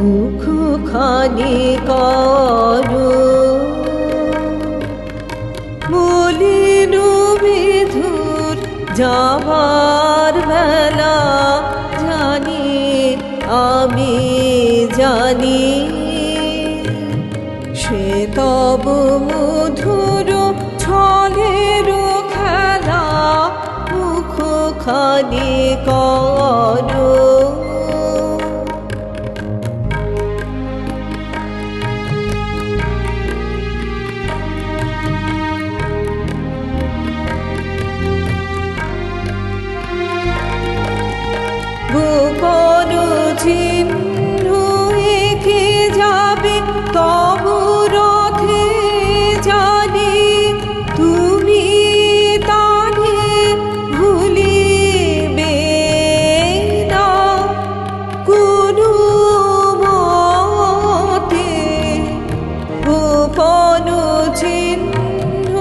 মুখখানি করো মলিন বিধুর যাবার বেলা জানি আমি জানি সে তব মধুর ছলের খেলা মুখখানি করো গোপন চিহ্ন এঁকে যাবে তব রথে জানি তুমি তানে ভুলিবে না কোনো মতে গোপন চিহ্ন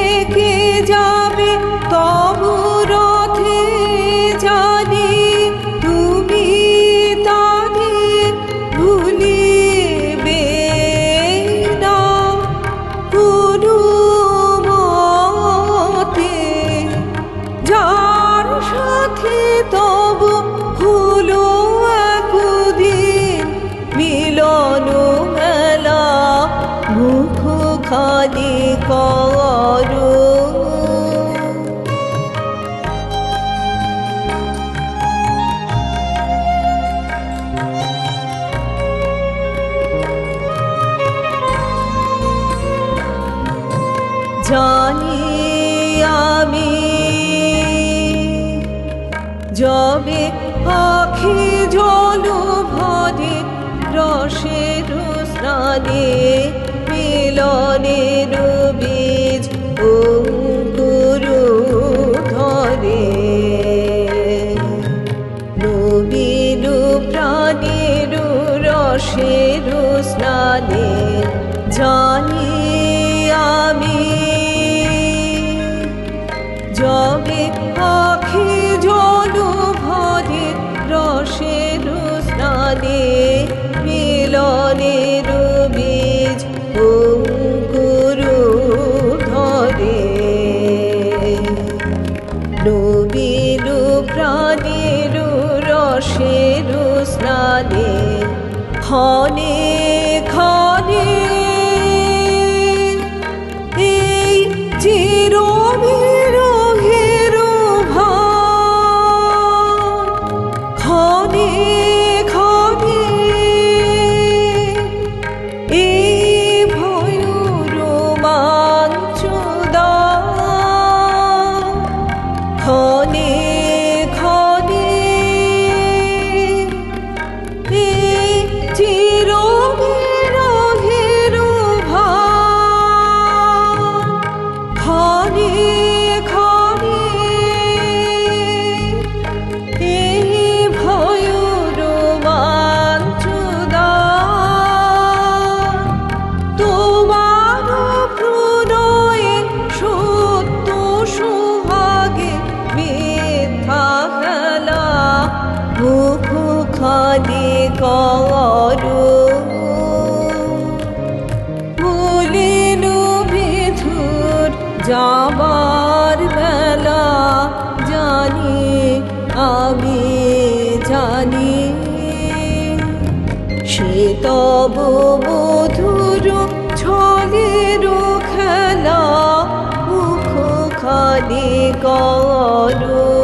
এঁকে যাবে তব রথে জানি যার সাথে তব হলো একদিন মিলন মেলা মুখখানি করো জানি আমি যবে আখি জল ভরে রসের স্নানে মিলনের বীজ অঙ্কুর ধরে নবীন প্রাণের রসের স্নানে জানি আমি যবে আখি জল ভরে রসের স্নানে মিলনের বীজ অঙ্কুর ধরে নবীন প্রাণের রসের স্নানে ক্ষণে ক্ষণে এই চির ক্ষণে ক্ষণে চির বিরহের ভার ক্ষণে ক্ষণে এই ভয় রোমাঞ্চদার তোমার প্রণয়ে সত্য সোহাগে মিথ্যা খেলা মুখখানি করো মলিন বিধুর যাবার বেলা জানি আমি জানি সে তব মধুর ছলের খেলা মুখখানি করো।